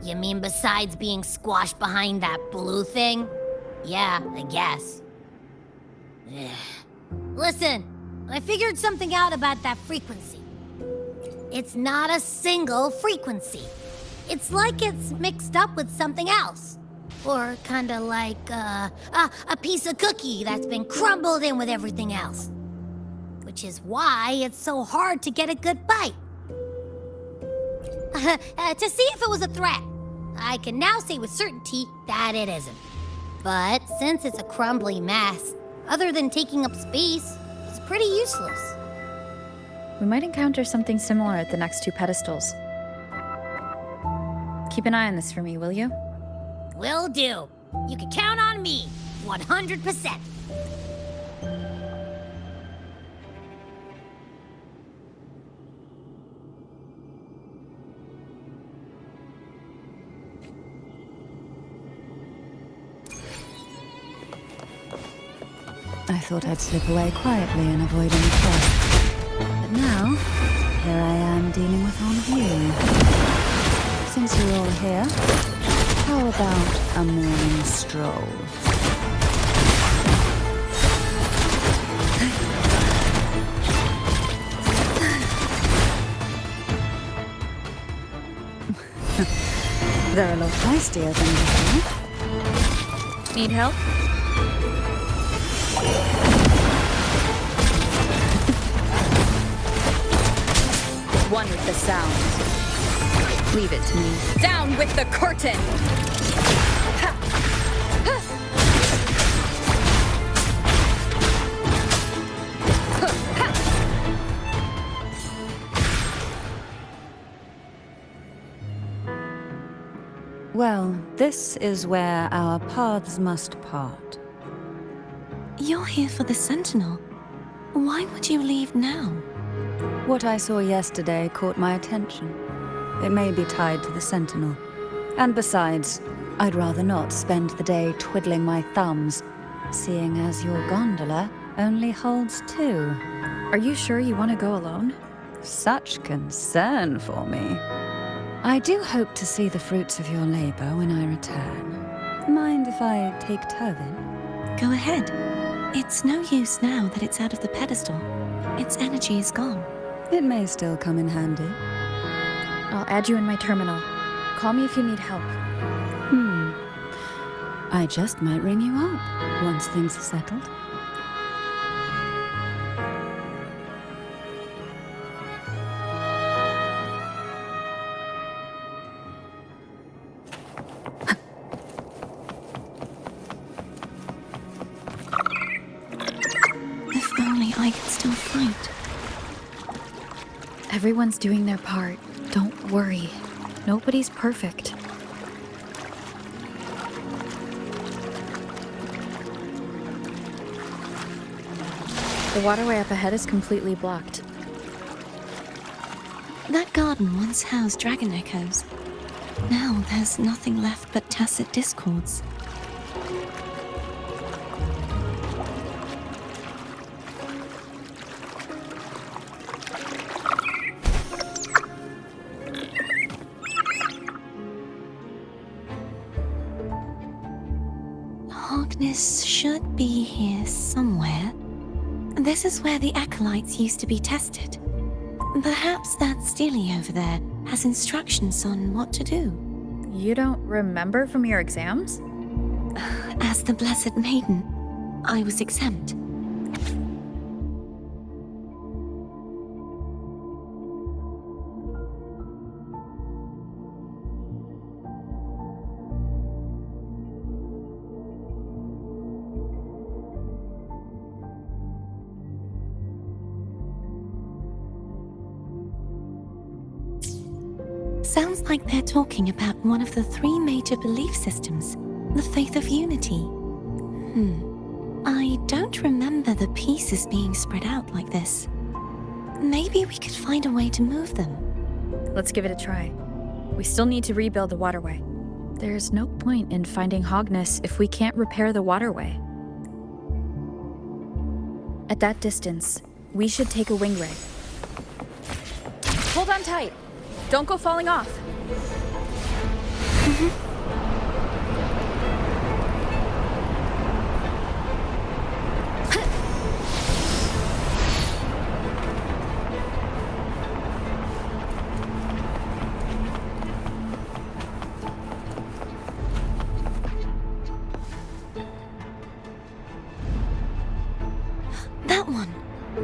You mean besides being squashed behind that blue thing? Yeah, I guess. Ugh. Listen, I figured something out about that frequency. It's not a single frequency. It's like it's mixed up with something else. Or kinda like, a piece of cookie that's been crumbled in with everything else. Which is why it's so hard to get a good bite. To see if it was a threat. I can now say with certainty that it isn't. But since it's a crumbly mess, other than taking up space, it's pretty useless. We might encounter something similar at the next two pedestals. Keep an eye on this for me, will you? Will do. You can count on me, 100%. I thought I'd slip away quietly and avoid any trouble. But now, here I am dealing with all of you. Since you're all here, how about a morning stroll? They're a lot feistier than before. Need help? One with the sound. Leave it to me. Down with the curtain! Well, this is where our paths must part. You're here for the Sentinel. Why would you leave now? What I saw yesterday caught my attention. It may be tied to the Sentinel. And besides, I'd rather not spend the day twiddling my thumbs, seeing as your gondola only holds 2. Are you sure you want to go alone? Such concern for me. I do hope to see the fruits of your labor when I return. Mind if I take Turvin? Go ahead. It's no use now that it's out of the pedestal. Its energy is gone. It may still come in handy. I'll add you in my terminal. Call me if you need help. I just might ring you up once things are settled. If only I could still fight. Everyone's doing their part. Don't worry. Nobody's perfect. The waterway up ahead is completely blocked. That garden once housed dragon echoes. Now there's nothing left but tacit discords. Hogness should be here somewhere. This is where the acolytes used to be tested. Perhaps that Steely over there has instructions on what to do. You don't remember from your exams? As the Blessed Maiden, I was exempt. Sounds like they're talking about one of the 3 major belief systems, the faith of unity. I don't remember the pieces being spread out like this. Maybe we could find a way to move them. Let's give it a try. We still need to rebuild the waterway. There's no point in finding Hogness if we can't repair the waterway. At that distance, we should take a wing ray. Hold on tight. Don't go falling off.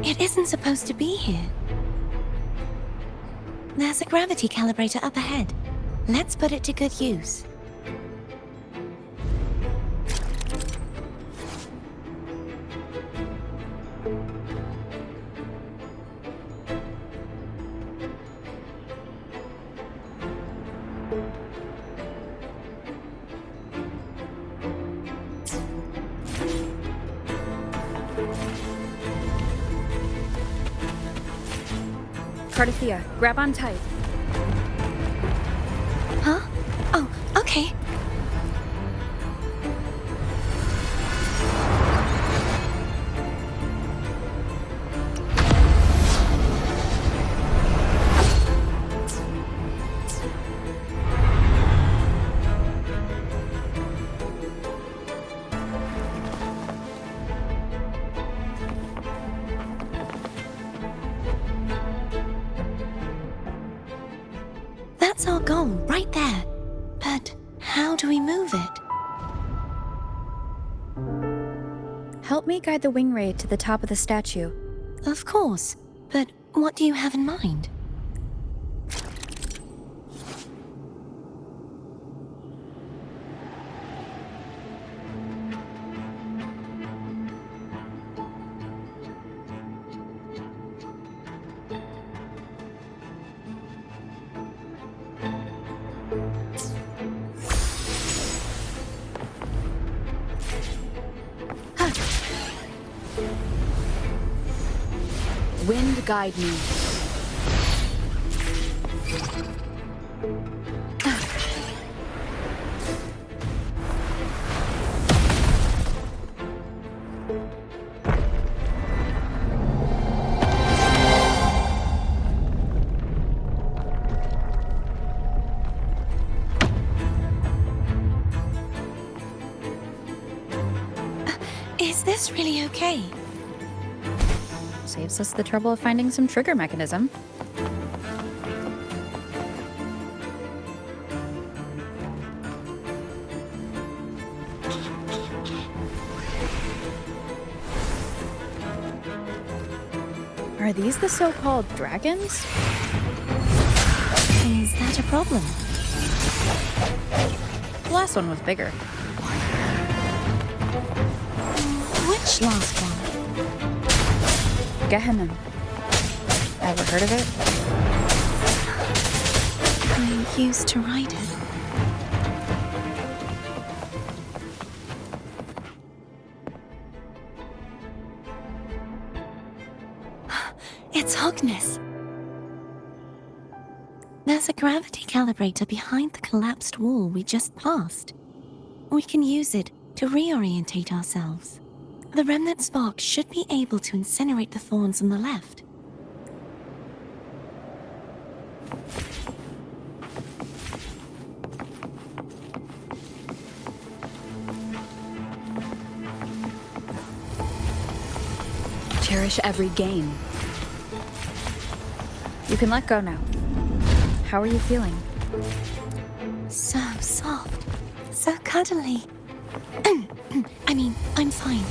It isn't supposed to be here. There's a gravity calibrator up ahead. Let's put it to good use. Cardathea, grab on tight. Huh? Oh, okay. That's our goal, right there. But how do we move it? Help me guide the wing ray to the top of the statue. Of course, but what do you have in mind? Wind guide me. Is this really okay? Saves us the trouble of finding some trigger mechanism. Are these the so-called dragons? Is that a problem? The last one was bigger. Which last one? Gehenna. Ever heard of it? I used to ride it. It's Hogness. There's a gravity calibrator behind the collapsed wall we just passed. We can use it to reorientate ourselves. The remnant spark should be able to incinerate the thorns on the left. Cherish every gain. You can let go now. How are you feeling? So soft. So cuddly. I mean, I'm fine.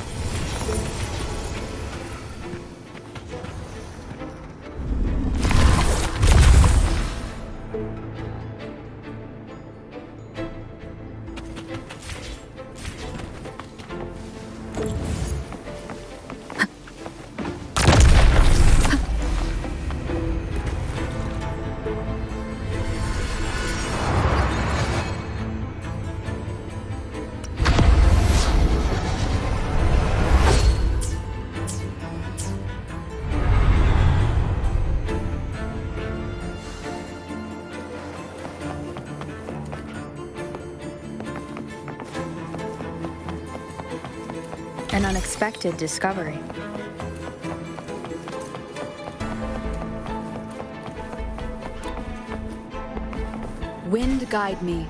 An unexpected discovery. Wind guide me.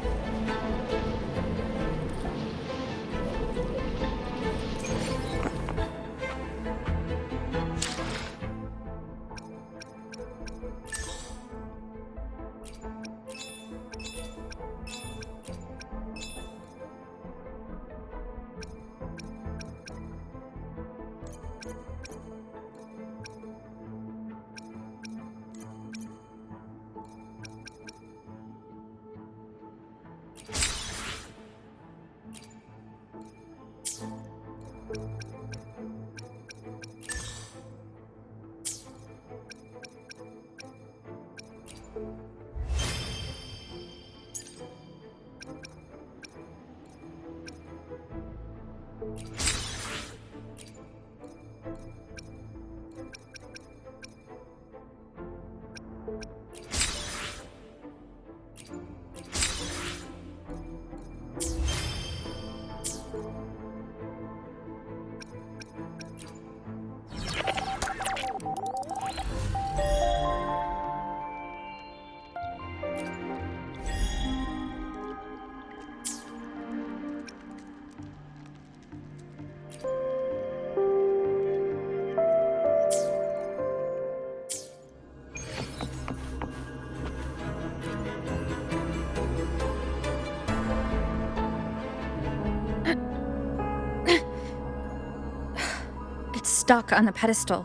It's stuck on the pedestal.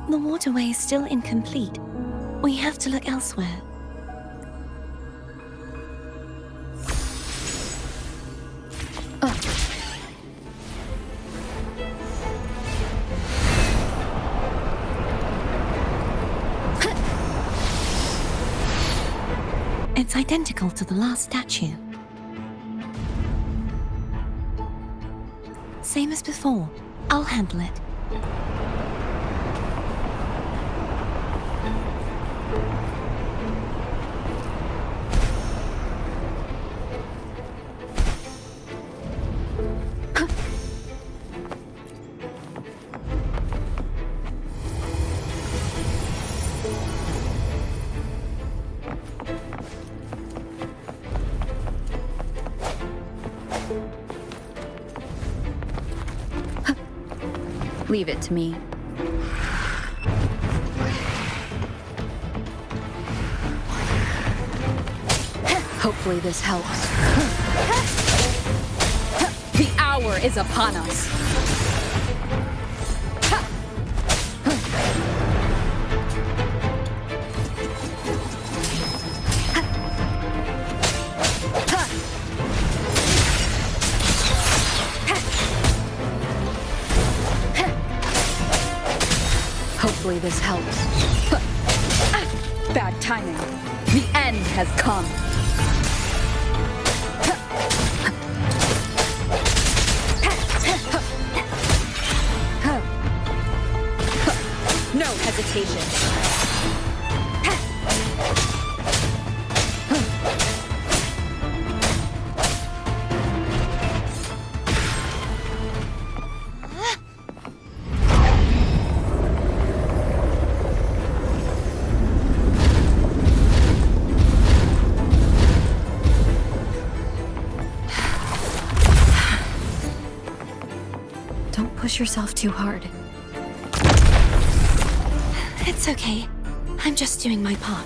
The waterway is still incomplete. We have to look elsewhere. It's identical to the last statue. Same as before. I'll handle it. Leave it to me. Hopefully this helps. The hour is upon us. Hopefully this helps. Bad timing. The end has come. No hesitation. Don't push yourself too hard. It's okay. I'm just doing my part.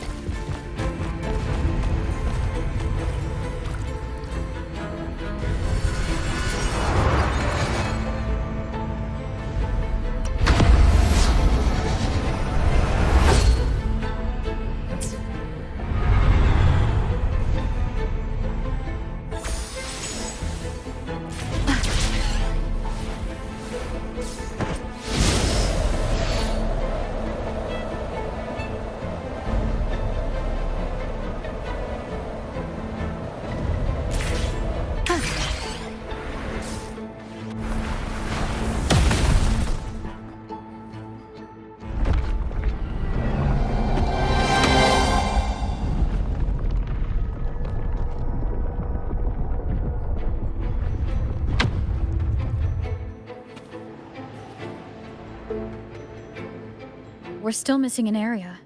We're still missing an area.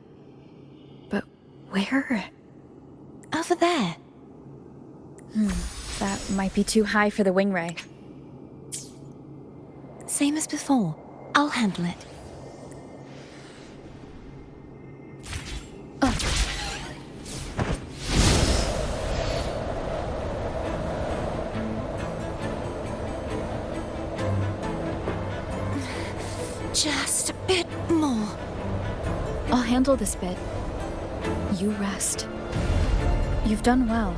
But where? Over there. That might be too high for the wing ray. Same as before. I'll handle it. Just a bit more. I'll handle this bit. You rest. You've done well.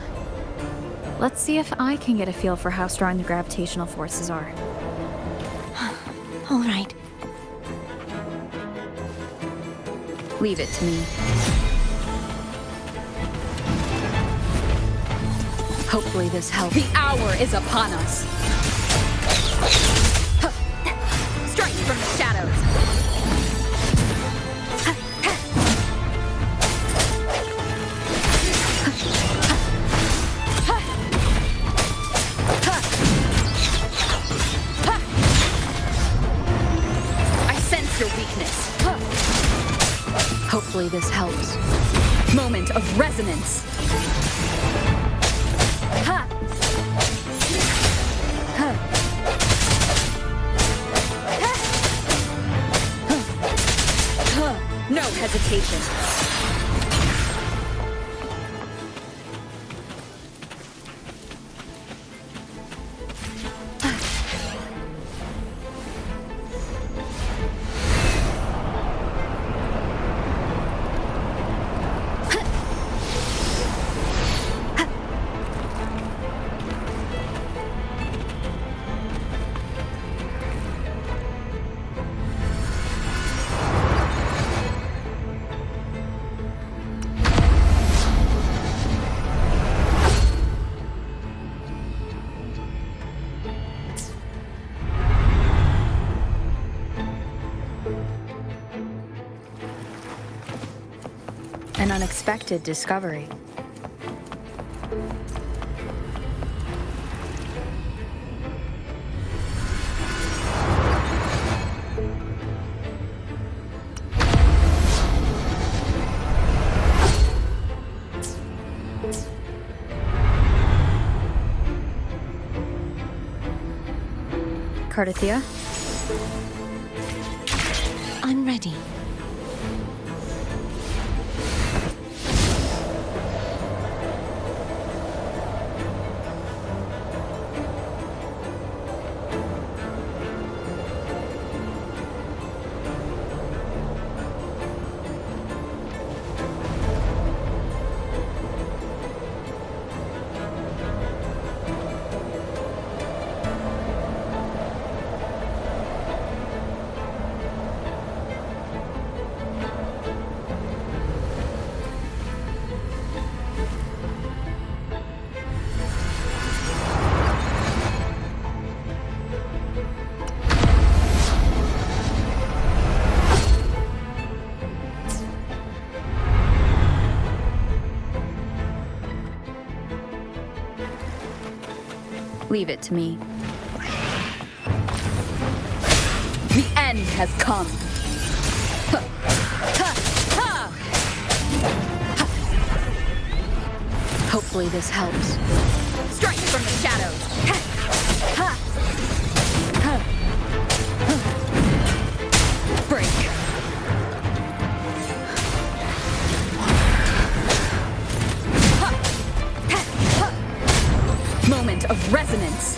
Let's see if I can get a feel for how strong the gravitational forces are. All right. Leave it to me. Hopefully this helps. The hour is upon us. Strike from the shadows. Your weakness. Hopefully this helps. Moment of resonance. Ha! Ha! Ha! No hesitation. An unexpected discovery. Cardathia? I'm ready. Leave it to me. The end has come. Hopefully this helps. Strike from the shadows. Break. Moment of resonance.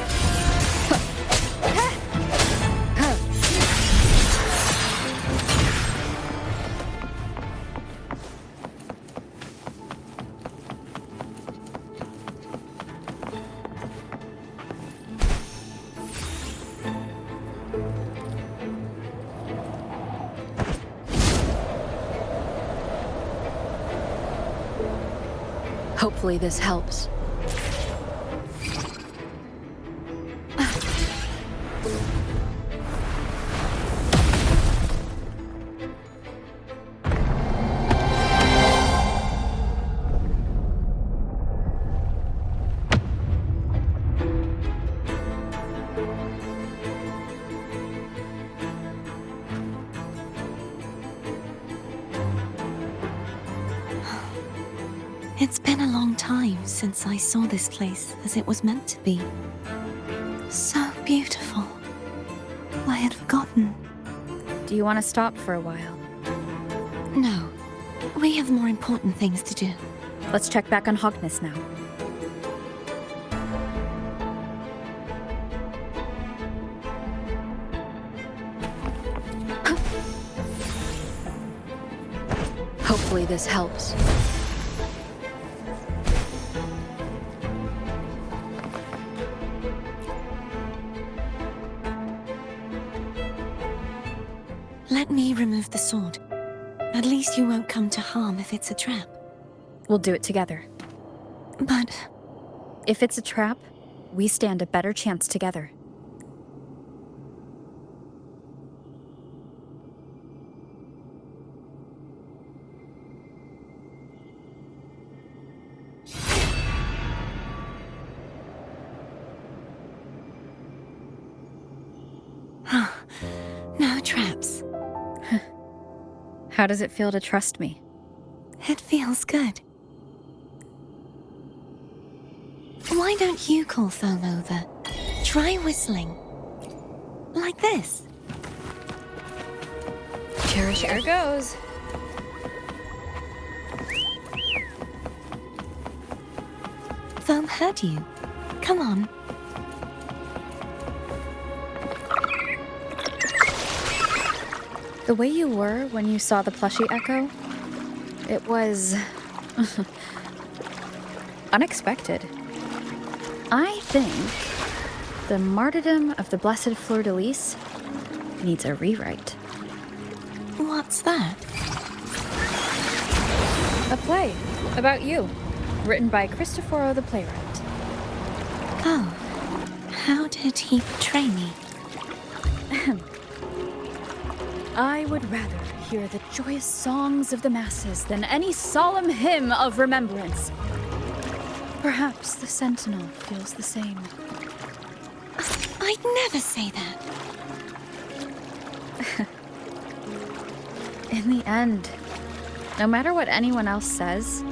Hopefully this helps. It's been a long time since I saw this place as it was meant to be. So beautiful. I had forgotten. Do you want to stop for a while? No, we have more important things to do. Let's check back on Hogness now. Hopefully this helps. Let me remove the sword. At least you won't come to harm if it's a trap. We'll do it together. But If it's a trap, we stand a better chance together. no traps. How does it feel to trust me? It feels good. Why don't you call Thome over? Try whistling. Like this. Cherish there goes. Thome heard you. Come on. The way you were when you saw the plushie echo, it was unexpected. I think the martyrdom of the Blessed Fleur-de-Lis needs a rewrite. What's that? A play about you, written by Cristoforo the playwright. Oh, how did he portray me? I would rather hear the joyous songs of the masses than any solemn hymn of remembrance. Perhaps the Sentinel feels the same. I'd never say that. In the end, no matter what anyone else says,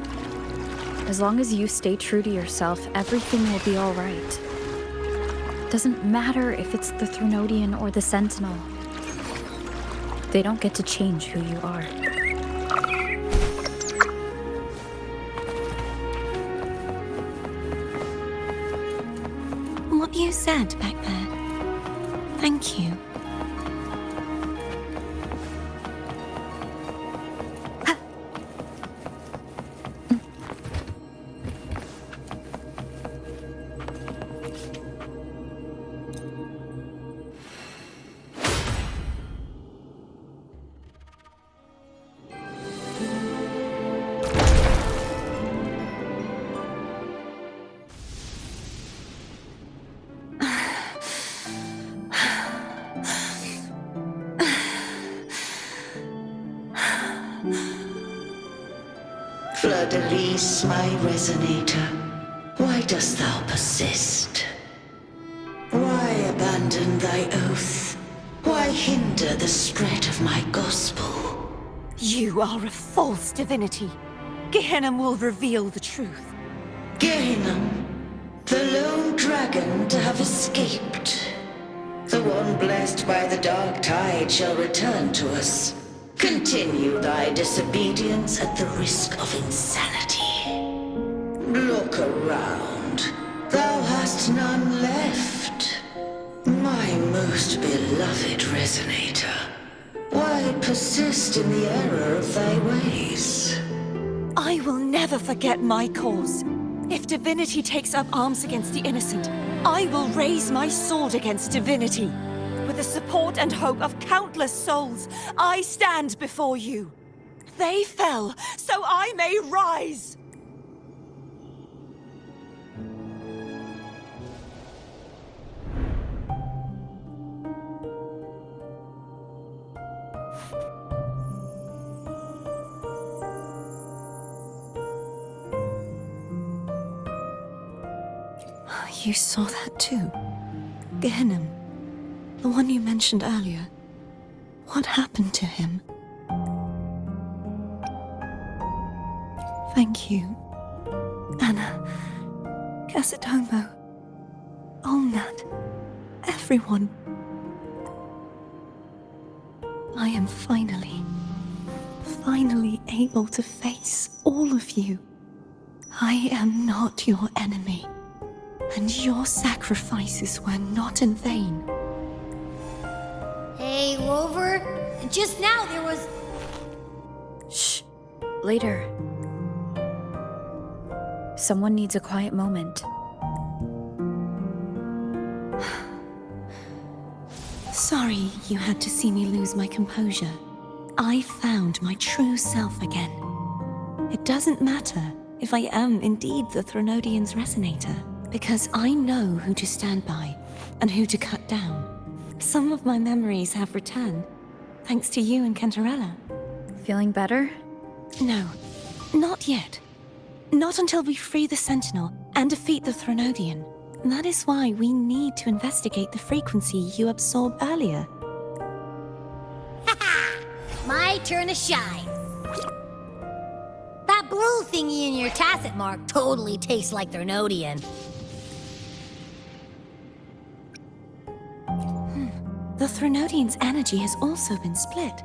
as long as you stay true to yourself, everything will be all right. Doesn't matter if it's the Threnodian or the Sentinel. They don't get to change who you are. What you said back there. Thank you. Fleur-de-Lis, my resonator, why dost thou persist? Why abandon thy oath? Why hinder the spread of my gospel? You are a false divinity. Gehenna will reveal the truth. Gehenna, the lone dragon to have escaped. The one blessed by the dark tide shall return to us. Continue thy disobedience at the risk of insanity. Look around. Thou hast none left. My most beloved resonator, why persist in the error of thy ways? I will never forget my cause. If divinity takes up arms against the innocent, I will raise my sword against divinity. With the support and hope of countless souls, I stand before you. They fell, so I may rise! You saw that too? Gehenna, the one you mentioned earlier. What happened to him? Thank you. Anna, Casitomo, Olnat, everyone. I am finally able to face all of you. I am not your enemy. And your sacrifices were not in vain. Hey, Rover. Just now there was... Shh. Later. Someone needs a quiet moment. Sorry you had to see me lose my composure. I found my true self again. It doesn't matter if I am indeed the Threnodian's resonator, because I know who to stand by and who to cut down. Some of my memories have returned, thanks to you and Cantarella. Feeling better? No, not yet. Not until we free the Sentinel and defeat the Threnodian. That is why we need to investigate the frequency you absorbed earlier. My turn to shine. That blue thingy in your tacit mark totally tastes like Threnodian. The Threnodian's energy has also been split.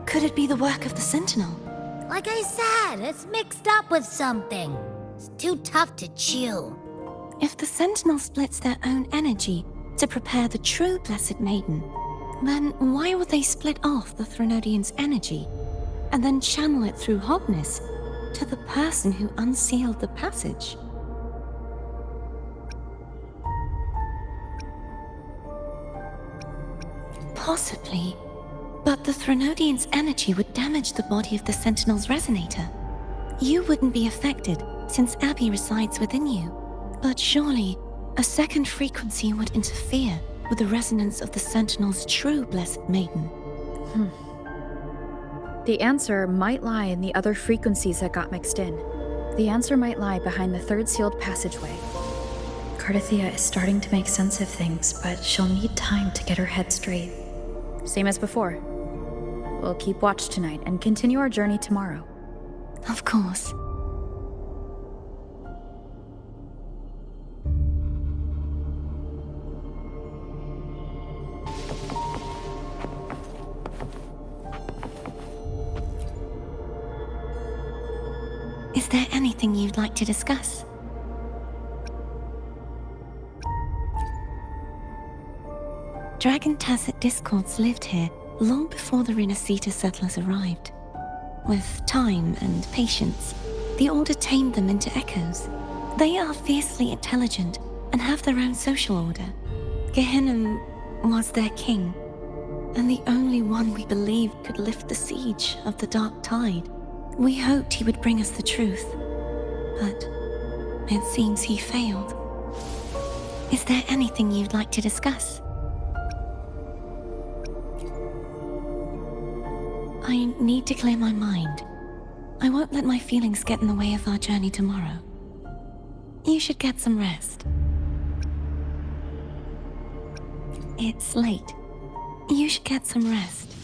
Could it be the work of the Sentinel? Like I said, it's mixed up with something. It's too tough to chew. If the Sentinel splits their own energy to prepare the true Blessed Maiden, then why would they split off the Threnodian's energy and then channel it through Hobness to the person who unsealed the passage? Possibly, but the Threnodian's energy would damage the body of the Sentinel's resonator. You wouldn't be affected, since Abby resides within you. But surely, a second frequency would interfere with the resonance of the Sentinel's true Blessed Maiden. The answer might lie in the other frequencies that got mixed in. The answer might lie behind the third sealed passageway. Cardathia is starting to make sense of things, but she'll need time to get her head straight. Same as before. We'll keep watch tonight and continue our journey tomorrow. Of course. Is there anything you'd like to discuss? Dragon Tacet discords lived here long before the Renacita settlers arrived. With time and patience, the Order tamed them into echoes. They are fiercely intelligent and have their own social order. Gehinnom was their king, and the only one we believed could lift the siege of the Dark Tide. We hoped he would bring us the truth, but it seems he failed. Is there anything you'd like to discuss? I need to clear my mind. I won't let my feelings get in the way of our journey tomorrow. You should get some rest. It's late. You should get some rest.